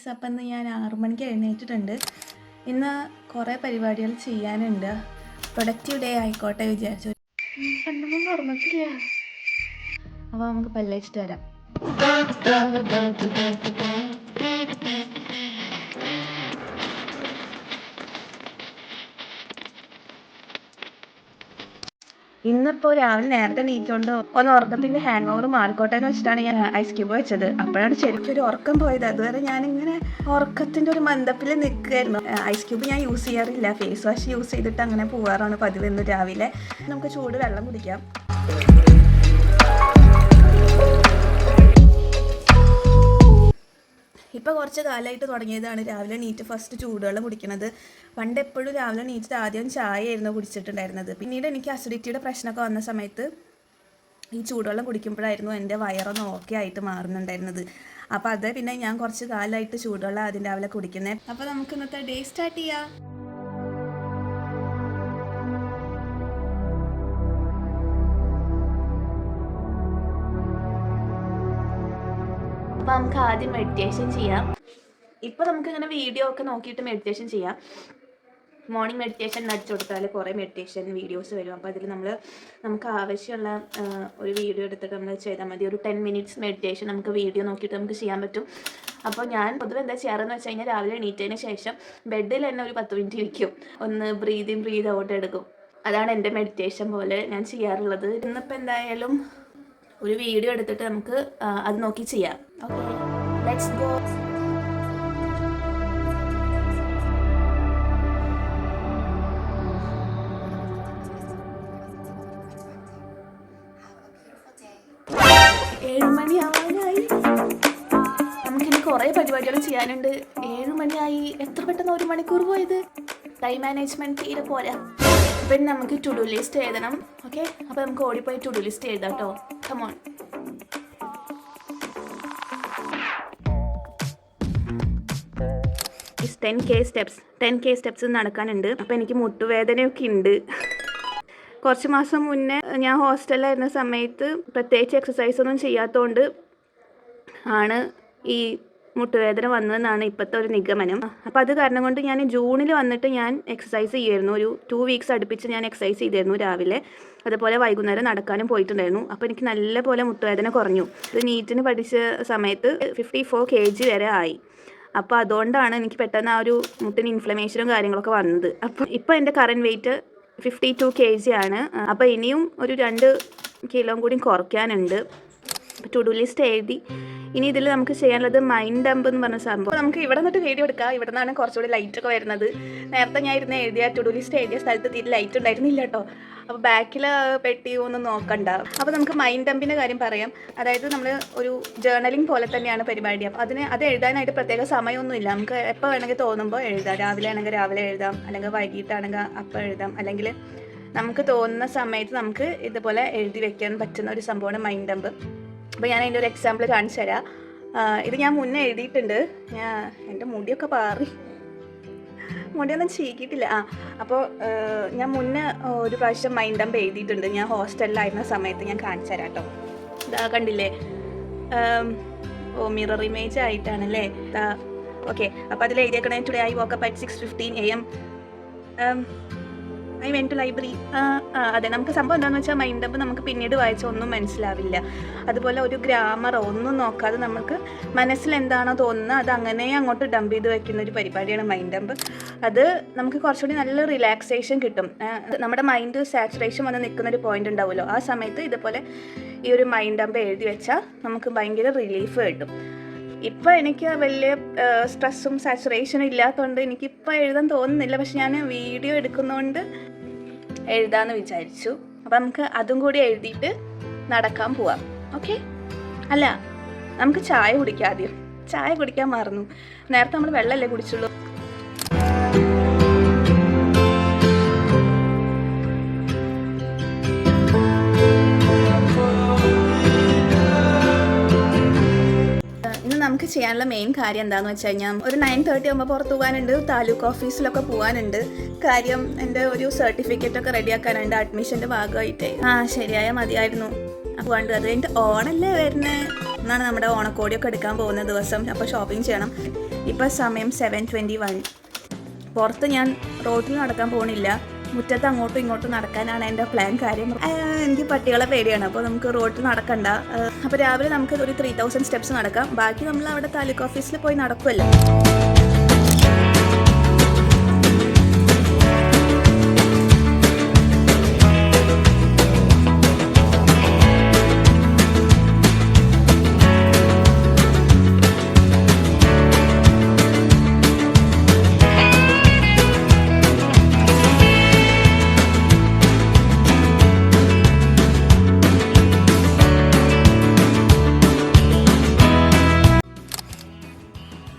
Guys, അപ്പം ഇന്ന് ഞാൻ 6 മണിക്ക് എഴുന്നേറ്റിട്ടുണ്ട്. ഇന്ന് കുറേ പരിപാടികൾ ചെയ്യാനുണ്ട്. പ്രൊഡക്റ്റീവ് ഡേ ആയിക്കോട്ടെ വിചാരിച്ചു. കണ്ണൊന്നും തുറന്നിട്ടില്ല. അപ്പോൾ നമുക്ക് പല്ലേച്ചിട്ട് വരാം. ഇന്നിപ്പോൾ രാവിലെ നേരത്തെ എണീറ്റുകൊണ്ട് ഒന്ന് ഉറക്കത്തിൻ്റെ ഹാങ് ഓവർ മാറിക്കോട്ടെ എന്ന് വെച്ചിട്ടാണ് ഞാൻ ഐസ് ക്യൂബ് വെച്ചത്. അപ്പോഴാണ് ശരിക്കും ഒരു ഉറക്കം പോയത്. അതുവരെ ഞാനിങ്ങനെ ഉറക്കത്തിൻ്റെ ഒരു മന്ദപ്പിൽ നിൽക്കുകയായിരുന്നു. ഐസ് ക്യൂബ് ഞാൻ യൂസ് ചെയ്യാറില്ല, ഫേസ് വാഷ് യൂസ് ചെയ്തിട്ട് അങ്ങനെ പോകാറാണ് പതിവ്. ഇന്ന് രാവിലെ നമുക്ക് ചൂട് വെള്ളം കുടിക്കാം. ഇപ്പോൾ കുറച്ച് കാലമായിട്ട് തുടങ്ങിയതാണ് രാവിലെ നീറ്റ് ഫസ്റ്റ് ചൂടുവെള്ളം കുടിക്കുന്നത്. പണ്ട് എപ്പോഴും രാവിലെ നീറ്റിട്ട് ആദ്യം ചായയായിരുന്നു കുടിച്ചിട്ടുണ്ടായിരുന്നത്. പിന്നീട് എനിക്ക് അസിഡിറ്റിയുടെ പ്രശ്നമൊക്കെ വന്ന സമയത്ത് ഈ ചൂടുവെള്ളം കുടിക്കുമ്പോഴായിരുന്നു എൻ്റെ വയറൊന്ന് ഓക്കെ ആയിട്ട് മാറുന്നുണ്ടായിരുന്നത്. അപ്പോൾ അത് പിന്നെ ഞാൻ കുറച്ച് കാലമായിട്ട് ചൂടുവെള്ളം ആദ്യം രാവിലെ കുടിക്കുന്നത്. അപ്പോൾ നമുക്ക് ഇന്നത്തെ ഡേ സ്റ്റാർട്ട് ചെയ്യാം. അപ്പോൾ നമുക്ക് ആദ്യം മെഡിറ്റേഷൻ ചെയ്യാം. ഇപ്പോൾ നമുക്കിങ്ങനെ വീഡിയോ ഒക്കെ നോക്കിയിട്ട് മെഡിറ്റേഷൻ ചെയ്യാം. മോർണിംഗ് മെഡിറ്റേഷൻ അടിച്ചു കൊടുത്താൽ കുറേ മെഡിറ്റേഷൻ വീഡിയോസ് വരും. അപ്പോൾ അതിൽ നമുക്ക് ആവശ്യമുള്ള ഒരു വീഡിയോ എടുത്തിട്ട് നമ്മൾ ചെയ്താൽ മതി. ഒരു 10 മിനിറ്റ്സ് മെഡിറ്റേഷൻ നമുക്ക് വീഡിയോ നോക്കിയിട്ട് നമുക്ക് ചെയ്യാൻ പറ്റും. അപ്പോൾ ഞാൻ പൊതുവെ എന്താ ചെയ്യാറെന്ന് വെച്ച് കഴിഞ്ഞാൽ രാവിലെ എണീറ്റതിന് ശേഷം ബെഡിൽ തന്നെ ഒരു 10 മിനിറ്റ് ഇരിക്കും. ഒന്ന് ബ്രീത് ഇൻ ബ്രീത് ഔട്ട് എടുക്കും. അതാണ് എൻ്റെ മെഡിറ്റേഷൻ പോലെ ഞാൻ ചെയ്യാറുള്ളത്. ഇന്നിപ്പോൾ എന്തായാലും ഒരു വീഡിയോ എടുത്തിട്ട് നമുക്ക് അത് നോക്കി ചെയ്യാം. Okay, let's go. ഏഴുമണിയാവാനായി. നമുക്കിനി കുറേ പരിപാടികൾ ചെയ്യാനുണ്ട്. 7 മണിയായി. എത്ര പെട്ടെന്ന് 1 മണിക്കൂർ പോയത്. ടൈം മാനേജ്മെൻറ്റ് തീരെ പോരാ. അപ്പം നമുക്ക് ടു ഡു ലിസ്റ്റ് എഴുതണം. ഓക്കെ, അപ്പോൾ നമുക്ക് ഓടിപ്പോയി ടു ഡു ലിസ്റ്റ് എഴുതാം കേട്ടോ. കമോൺ. ഇസ് 10K സ്റ്റെപ്സ് നടക്കാനുണ്ട്. അപ്പോൾ എനിക്ക് മുട്ടുവേദനയൊക്കെ ഉണ്ട്. കുറച്ച് മാസം മുന്നേ ഞാൻ ഹോസ്റ്റലിലായിരുന്ന സമയത്ത് പ്രത്യേകിച്ച് എക്സസൈസ് ഒന്നും ചെയ്യാത്തതുകൊണ്ട് ആണ് ഈ മുട്ടുവേദന വന്നതെന്നാണ് ഇപ്പോഴത്തെ ഒരു നിഗമനം. അപ്പോൾ അത് കാരണം കൊണ്ട് ഞാൻ ജൂണിൽ വന്നിട്ട് ഞാൻ എക്സസൈസ് ചെയ്യുമായിരുന്നു. ഒരു 2 വീക്സ് അടുപ്പിച്ച് ഞാൻ എക്സസൈസ് ചെയ്തിരുന്നു രാവിലെ. അതുപോലെ വൈകുന്നേരം നടക്കാനും പോയിട്ടുണ്ടായിരുന്നു. അപ്പോൾ എനിക്ക് നല്ല പോലെ മുട്ടുവേദന കുറഞ്ഞു. ഇത് നീറ്റിന് പഠിച്ച സമയത്ത് 54 kg വരെ ആയി. അപ്പോൾ അതുകൊണ്ടാണ് എനിക്ക് പെട്ടെന്ന് ആ ഒരു മുട്ടിന് ഇൻഫ്ലമേഷനും കാര്യങ്ങളൊക്കെ വന്നത്. അപ്പോൾ ഇപ്പോൾ എൻ്റെ കറൻറ്റ് വെയിറ്റ് 52 kg ആണ്. അപ്പോൾ ഇനിയും ഒരു 2 കിലോ കൂടി കുറയ്ക്കാനുണ്ട്. ടു ഡു ലിസ്റ്റ് എഴുതി. ഇനി ഇതിൽ നമുക്ക് ചെയ്യാനുള്ളത് മൈൻഡ് ഡംപ് എന്ന് പറഞ്ഞ സംഭവം. അപ്പോൾ നമുക്ക് ഇവിടെ നിന്നിട്ട് വീഡിയോ എടുക്കാം. ഇവിടെ നിന്നാണ് കുറച്ചുകൂടി ലൈറ്റൊക്കെ വരുന്നത്. നേരത്തെ ഞാൻ ഇരുന്ന് എഴുതിയ ടു ഡു ലിസ്റ്റ് എഴുതിയ സ്ഥലത്ത് തീരെ ലൈറ്റ് ഉണ്ടായിരുന്നില്ല കേട്ടോ. അപ്പോൾ ബാക്കിൽ പെട്ടിയൊന്നും നോക്കണ്ട. അപ്പോൾ നമുക്ക് മൈൻഡ് ഡംപിൻ്റെ കാര്യം പറയാം. അതായത് നമ്മൾ ഒരു ജേർണലിംഗ് പോലെ തന്നെയാണ് പരിപാടി. അപ്പോൾ അത് എഴുതാനായിട്ട് പ്രത്യേക സമയമൊന്നുമില്ല. നമുക്ക് എപ്പോൾ വേണമെങ്കിൽ തോന്നുമ്പോൾ എഴുതാം. രാവിലെ ആണെങ്കിൽ രാവിലെ എഴുതാം, അല്ലെങ്കിൽ വൈകിട്ടാണെങ്കിൽ അപ്പോൾ എഴുതാം, അല്ലെങ്കിൽ നമുക്ക് തോന്നുന്ന സമയത്ത് നമുക്ക് ഇതുപോലെ എഴുതി വെക്കാൻ പറ്റുന്ന ഒരു സംഭവമാണ് മൈൻഡ് ഡംപ്. അപ്പോൾ ഞാൻ അതിൻ്റെ ഒരു എക്സാമ്പിൾ കാണിച്ചു തരാം. ഇത് ഞാൻ മുന്നേ എഴുതിയിട്ടുണ്ട്. എൻ്റെ മുടിയൊക്കെ പാറി, മുടിയൊന്നും ചീക്കിയിട്ടില്ല. അപ്പോൾ ഞാൻ മുന്നേ ഒരു പ്രാവശ്യം മൈൻഡ് ഡംപ് എഴുതിയിട്ടുണ്ട്. ഞാൻ ഹോസ്റ്റലിലായിരുന്ന സമയത്ത് ഞാൻ കാണിച്ചു തരാം കേട്ടോ. ഇതാ കണ്ടില്ലേ? Mirror image ആയിട്ടാണല്ലേ. ഓക്കെ, അപ്പോൾ അതിൽ എഴുതിയേക്കണേ today I woke up at 6:15 AM. I went to library. അതെ, നമുക്ക് സംഭവം എന്താണെന്ന് വെച്ചാൽ മൈൻഡ് ഡംപ് നമുക്ക് പിന്നീട് വായിച്ചാൽ ഒന്നും മനസ്സിലാവില്ല. അതുപോലെ ഒരു ഗ്രാമറോ ഒന്നും നോക്കാതെ നമുക്ക് മനസ്സിൽ എന്താണോ തോന്നുന്നത് അത് അങ്ങനെ അങ്ങോട്ട് ഡംപ് ചെയ്ത് വെക്കുന്ന ഒരു പരിപാടിയാണ് മൈൻഡ് ഡംപ്. അത് നമുക്ക് കുറച്ചുകൂടി നല്ല റിലാക്സേഷൻ കിട്ടും. നമ്മുടെ മൈൻഡ് സാച്ചുറേഷൻ വന്ന് നിൽക്കുന്ന ഒരു പോയിന്റ് ഉണ്ടാവുമല്ലോ, ആ സമയത്ത് ഇതുപോലെ ഈ ഒരു മൈൻഡ് ഡംപ് എഴുതി വെച്ചാൽ നമുക്ക് ഭയങ്കര റിലീഫ് കിട്ടും. ഇപ്പോൾ എനിക്ക് വലിയ സ്ട്രെസ്സും സാച്ചുറേഷനും ഇല്ലാത്തതുകൊണ്ട് എനിക്കിപ്പോൾ എഴുതാൻ തോന്നുന്നില്ല. പക്ഷെ ഞാൻ വീഡിയോ എടുക്കുന്നതുകൊണ്ട് എഴുതാമെന്ന് വിചാരിച്ചു. അപ്പോൾ നമുക്ക് അതും കൂടി എഴുതിയിട്ട് നടക്കാൻ പോവാം. ഓക്കെ, അല്ല നമുക്ക് ചായ കുടിക്കാം. ആദ്യം ചായ കുടിക്കാൻ മറന്നു. നേരത്തെ നമ്മൾ വെള്ളമല്ലേ കുടിച്ചുള്ളൂ. നമുക്ക് ചെയ്യാനുള്ള മെയിൻ കാര്യം എന്താണെന്ന് വെച്ച് കഴിഞ്ഞാൽ ഒരു 9:30 ആകുമ്പോൾ പുറത്ത് പോകാനുണ്ട്. താലൂക്ക് ഓഫീസിലൊക്കെ പോകാനുണ്ട്. കാര്യം എൻ്റെ ഒരു സർട്ടിഫിക്കറ്റൊക്കെ റെഡിയാക്കാനുണ്ട് അഡ്മിഷൻ്റെ ഭാഗമായിട്ട്. ശരിയായ മതിയായിരുന്നു. അപ്പോൾ കണ്ടു, അത് കഴിഞ്ഞിട്ട് ഓണല്ലേ വരുന്നത്. എന്നാണ് നമ്മുടെ ഓണക്കോടിയൊക്കെ എടുക്കാൻ പോകുന്ന ദിവസം. അപ്പോൾ ഷോപ്പിംഗ് ചെയ്യണം. ഇപ്പോൾ സമയം 7:21. പുറത്ത് ഞാൻ റോഡിൽ നടക്കാൻ പോകണില്ല, മുറ്റത്ത് അങ്ങോട്ടും ഇങ്ങോട്ടും നടക്കാനാണ് എൻ്റെ പ്ലാൻ. കാര്യം എനിക്ക് പട്ടികളെ പേടിയാണ്, അപ്പോൾ നമുക്ക് റോഡിൽ നടക്കണ്ട. അപ്പോൾ രാവിലെ നമുക്ക് ഒരു 3000 സ്റ്റെപ്സ് നടക്കാം, ബാക്കി നമ്മൾ അവിടെ താലൂക്ക് ഓഫീസിൽ പോയി നടക്കുമല്ലോ.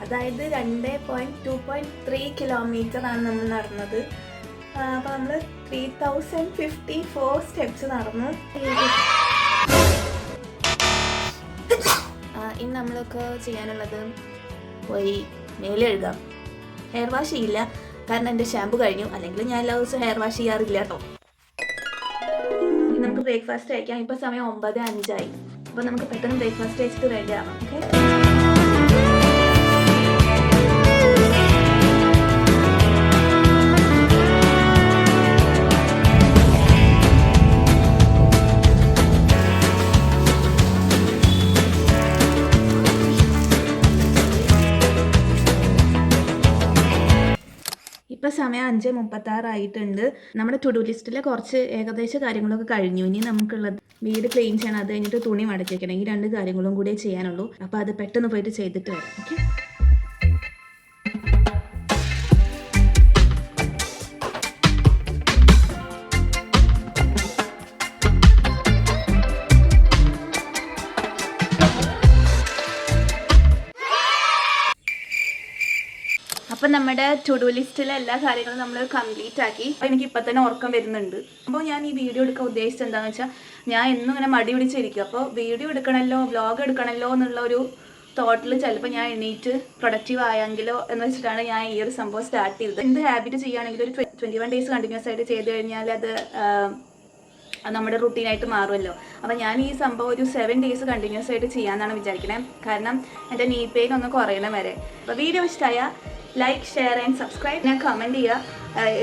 അതായത് 2.3 കിലോമീറ്ററാണ് നമ്മൾ നടന്നത്. അപ്പോൾ നമ്മൾ 3054 സ്റ്റെപ്സ് നടന്നു. ഇനി നമ്മളൊക്കെ ചെയ്യാനുള്ളത് പോയി മേലെഴുതാം. ഹെയർ വാഷ് ചെയ്യില്ല, കാരണം എൻ്റെ ഷാമ്പു കഴിഞ്ഞു. അല്ലെങ്കിൽ ഞാൻ എല്ലാ ദിവസവും ഹെയർ വാഷ് ചെയ്യാറില്ല കേട്ടോ. ഇനി നമുക്ക് ബ്രേക്ക്ഫാസ്റ്റ് കഴിക്കാം. ഇപ്പോൾ സമയം 9:05. അപ്പോൾ നമുക്ക് പെട്ടെന്ന് ബ്രേക്ക്ഫാസ്റ്റ് കഴിച്ചിട്ട് റെഡി ആവാം. ഓക്കെ. ഇപ്പോൾ സമയം 5:36 ആയിട്ടുണ്ട്. നമ്മുടെ ടു ഡു ലിസ്റ്റിലെ കുറച്ച് ഏകദേശ കാര്യങ്ങളൊക്കെ കഴിഞ്ഞു. ഇനി നമുക്കുള്ളത് വീട് ക്ലീൻ ചെയ്യണം, അത് കഴിഞ്ഞിട്ട് തുണി മടക്കി വെക്കണം. ഈ 2 കാര്യങ്ങളും കൂടെ ചെയ്യാനുള്ളൂ. അപ്പോൾ അത് പെട്ടെന്ന് പോയിട്ട് ചെയ്തിട്ട് വരാം. ഓക്കെ. അപ്പം നമ്മുടെ ടു ഡു ലിസ്റ്റിലെ എല്ലാ കാര്യങ്ങളും നമ്മൾ കംപ്ലീറ്റ് ആക്കി. അപ്പോൾ എനിക്ക് ഇപ്പം തന്നെ ഉറക്കം വരുന്നുണ്ട്. അപ്പോൾ ഞാൻ ഈ വീഡിയോ എടുക്കാൻ ഉദ്ദേശിച്ചത് എന്താണെന്ന് വെച്ചാൽ, ഞാൻ എന്നും ഇങ്ങനെ മടി പിടിച്ചിരിക്കും. അപ്പോൾ വീഡിയോ എടുക്കണമല്ലോ, വ്ളോഗ് എടുക്കണമല്ലോ എന്നുള്ള ഒരു തോട്ടിൽ ചിലപ്പോൾ ഞാൻ എണീറ്റ് പ്രൊഡക്റ്റീവ് ആയെങ്കിലോ എന്ന് വെച്ചിട്ടാണ് ഞാൻ ഈ ഒരു സംഭവം സ്റ്റാർട്ട് ചെയ്തത്. എന്ത് ഹാബിറ്റ് ചെയ്യുകയാണെങ്കിൽ ഒരു 21 ഡേയ്സ് കണ്ടിന്യൂസ് ആയിട്ട് ചെയ്ത് കഴിഞ്ഞാൽ അത് നമ്മുടെ റുട്ടീനായിട്ട് മാറുമല്ലോ. അപ്പോൾ ഞാൻ ഈ സംഭവം ഒരു 7 ഡേയ്സ് കണ്ടിന്യൂസ് ആയിട്ട് ചെയ്യാമെന്നാണ് വിചാരിക്കണേ. കാരണം എൻ്റെ നീ പെയിൻ ഒന്ന് കുറയണം വരെ. അപ്പോൾ വീഡിയോ ഇഷ്ടമായ ലൈക്ക്, ഷെയർ ആൻഡ് സബ്സ്ക്രൈബ്. ഞാൻ കമൻറ്റ് ചെയ്യുക,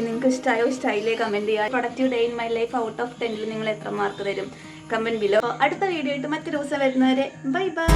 നിങ്ങൾക്ക് ഇഷ്ടമായോ ഇഷ്ടമായില്ലേ കമൻറ്റ് ചെയ്യുക. Productive day in my life out of 10 നിങ്ങൾ എത്ര മാർക്ക് തരും? Comment below. അടുത്ത വീഡിയോ ആയിട്ട് മറ്റൊരു ദിവസം വരുന്നവരെ ബൈ ബൈ.